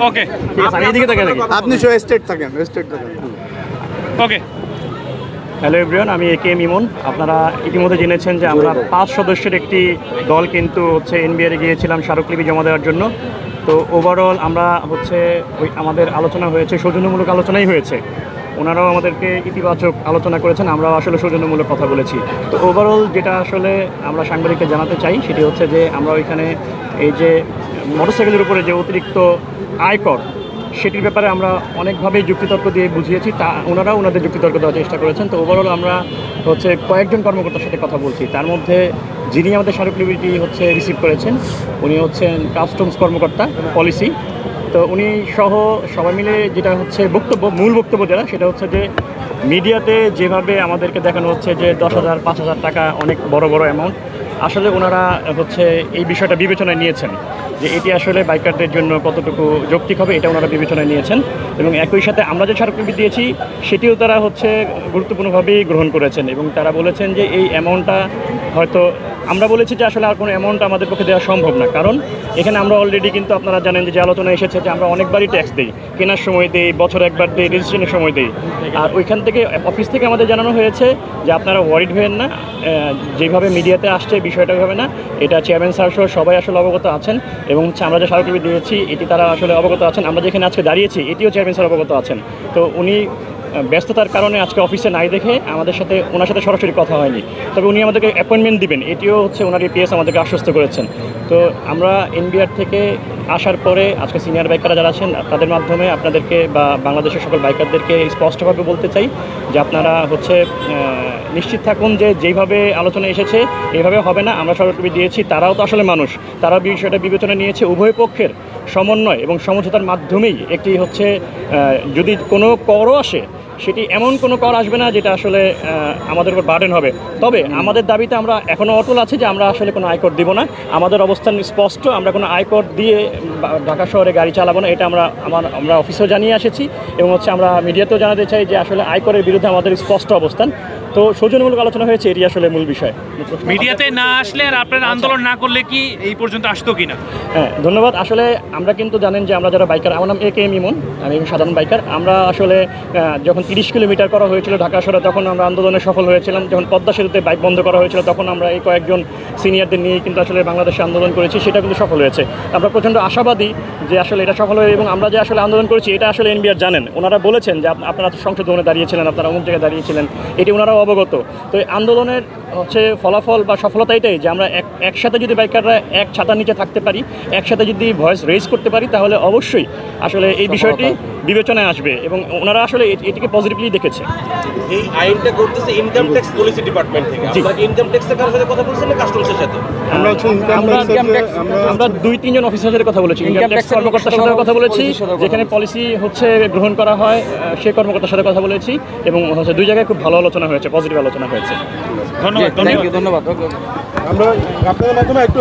ওকে ঠিক আছে, আমি এদিকে থাকেন নাকি? আপনি স্টেট থাকেন। ওকে। হ্যালো এভরিওয়ান, আমি এ কে এম ইমন। আপনারা ইতিমধ্যে জেনেছেন যে আমরা 5 সদস্যের একটি দল কিন্তু হচ্ছে এনবিআরে গিয়েছিলাম স্মারকলিপি জমা দেওয়ার জন্য। তো ওভারঅল আমরা হচ্ছে আমাদের আলোচনা হয়েছে, সৌজন্যমূলক আলোচনাই হয়েছে। ওনারাও আমাদেরকে ইতিবাচক আলোচনা করেছেন, আমরাও আসলে সৌজন্যমূলক কথা বলেছি। তো ওভারঅল যেটা আসলে আমরা সাংবাদিককে জানাতে চাই সেটি হচ্ছে যে আমরা ওইখানে এই যে মোটরসাইকেলের উপরে যে অতিরিক্ত আয়কর, সেটির ব্যাপারে আমরা অনেকভাবেই যুক্তিতর্ক দিয়ে বুঝিয়েছি, তা ওনারাও ওনাদের যুক্তিতর্ক দেওয়ার চেষ্টা করেছেন। তো ওভারঅল আমরা হচ্ছে কয়েকজন কর্মকর্তার সাথে কথা বলছি, তার মধ্যে যিনি আমাদের স্মারকলিপিটি হচ্ছে রিসিভ করেছেন উনি হচ্ছেন কাস্টমস কর্মকর্তা পলিসি। তো উনি সহ সবাই মিলে যেটা হচ্ছে মূল বক্তব্য যেটা সেটা হচ্ছে যে মিডিয়াতে যেভাবে আমাদেরকে দেখানো হচ্ছে যে 10,000 5,000 টাকা অনেক বড় বড় অ্যামাউন্ট, আসলে ওনারা হচ্ছে এই বিষয়টা বিবেচনায় নিয়েছেন যে এটি আসলে বাইকারদের জন্য কতটুকু যৌক্তিক হবে, এটা ওনারা বিবেচনায় নিয়েছেন। এবং একই সাথে আমরা যে স্মারকলিপি দিয়েছি সেটিও তারা হচ্ছে গুরুত্বপূর্ণভাবেই গ্রহণ করেছেন এবং তারা বলেছেন যে এই অ্যামাউন্টটা হয়তো আমরা বলেছি যে আসলে আর কোনো অ্যামাউন্ট আমাদের পক্ষে দেওয়া সম্ভব না, কারণ এখানে আমরা অলরেডি কিন্তু আপনারা জানেন যে আলোচনা এসেছে যে আমরা অনেকবারই ট্যাক্স দিই, কেনার সময় দিই, বছরে একবার দিই, রেজিস্ট্রেশনের সময় দিই। আর ওইখান থেকে অফিস থেকে আমাদের জানানো হয়েছে যে আপনারা ওয়ারিড হবেন না, যেভাবে মিডিয়াতে আসছে বিষয়টা হবে না, এটা চেয়ারম্যান স্যার সহ সবাই আসলে অবগত আছেন এবং হচ্ছে আমরা যে স্মারকলিপি দিয়েছি এটি তারা আসলে অবগত আছেন। আমরা যেখানে আজকে দাঁড়িয়েছি এটিও চেয়ারম্যান স্যার অবগত আছেন। তো উনি ব্যস্ততার কারণে আজকে অফিসে নাই দেখে আমাদের সাথে ওনার সাথে সরাসরি কথা হয়নি, তবে উনি আমাদেরকে অ্যাপয়েন্টমেন্ট দিবেন এটিও হচ্ছে ওনার পিএস আমাদেরকে আশ্বস্ত করেছেন। তো আমরা এনবিআর থেকে আসার পরে আজকে সিনিয়র বাইকাররা যারা আছেন তাদের মাধ্যমে আপনাদেরকে বা বাংলাদেশের সকল বাইকারদেরকে স্পষ্টভাবে বলতে চাই যে আপনারা হচ্ছে নিশ্চিত থাকুন যে যেইভাবে আলোচনা এসেছে এইভাবে হবে না। আমরা স্মারকলিপি দিয়েছি, তারাও তো আসলে মানুষ, তারাও বিষয়টা বিবেচনা নিয়েছে। উভয় পক্ষের সমন্বয় এবং সমঝোতার মাধ্যমেই একটি হচ্ছে যদি কোনো করও আসে সেটি এমন কোনো কর আসবে না যেটা আসলে আমাদের উপর বার্ডেন হবে। তবে আমাদের দাবিতে আমরা এখনও অটল আছি যে আমরা আসলে কোনো আয়কর দিব না। আমাদের অবস্থান স্পষ্ট, আমরা কোনো আয়কর দিয়ে ঢাকা শহরে গাড়ি চালাবো না, এটা আমরা অফিসেও জানিয়ে এসেছি এবং হচ্ছে আমরা মিডিয়াতেও জানাতে চাই যে আসলে আয়করের বিরুদ্ধে আমাদের স্পষ্ট অবস্থান। তো সৌজন্যমূলক আলোচনা হয়েছে, এটি আসলে মূল বিষয়। মিডিয়াতে না আসলে আর আপনার আন্দোলন না করলে কি এই পর্যন্ত আসতো কিনা? হ্যাঁ ধন্যবাদ। আসলে আমরা কিন্তু জানেন যে আমরা যারা বাইকার, আমার নাম এ কে এম ইমন, আমি সাধারণ বাইকার। আমরা আসলে যখন 30 কিলোমিটার করা হয়েছিল ঢাকা শহরে তখন আমরা আন্দোলনে সফল হয়েছিলাম। যখন পদ্মা সেতুতে বাইক বন্ধ করা হয়েছিল তখন আমরা এই কয়েকজন সিনিয়রদের নিয়ে কিন্তু আসলে বাংলাদেশে আন্দোলন করেছি, সেটা কিন্তু সফল হয়েছে। আমরা প্রচণ্ড আশাবাদী যে আসলে এটা সফল হয়ে এবং আমরা যে আসলে আন্দোলন করেছি এটা আসলে এনবিআর জানেন, ওনারা বলেছেন যে আপনারা সংসদ ভবনে দাঁড়িয়েছিলেন, আপনারা অমুক জায়গায় দাঁড়িয়েছিলেন, এটি ওনারাও অবগত। তো এই আন্দোলনের হচ্ছে ফলাফল বা সফলতা এটাই যে আমরা একসাথে যদি বাইকাররা এক ছাতার নিচে থাকতে পারি, একসাথে যদি ভয়েস রেজ করতে পারি তাহলে অবশ্যই আসলে এই বিষয়টি বিবেচনায় আসবে এবং ওনারা আসলে এটিকে পজিটিভলি দেখেছে। এই আইনটা করতেছে ইনকাম ট্যাক্স পলিসি ডিপার্টমেন্ট থেকে। আপনারা ইনকাম ট্যাক্সের কারোর সাথে কথা বলছেন না কাস্টমসের সাথে? আমরা 2-3 জন অফিসারের সাথে কথা বলেছি, ইনকাম ট্যাক্স কর্মকর্তার সাথে কথা বলেছি, যেখানে পলিসি হচ্ছে গ্রহণ করা হয় সেই কর্মকর্তার সাথে কথা বলেছি এবং হচ্ছে 2 জায়গায় খুব ভালো আলোচনা হয়েছে, পজিটিভ আলোচনা হয়েছে। ধন্যবাদ। আমরা আপনাদের মাধ্যমে একটু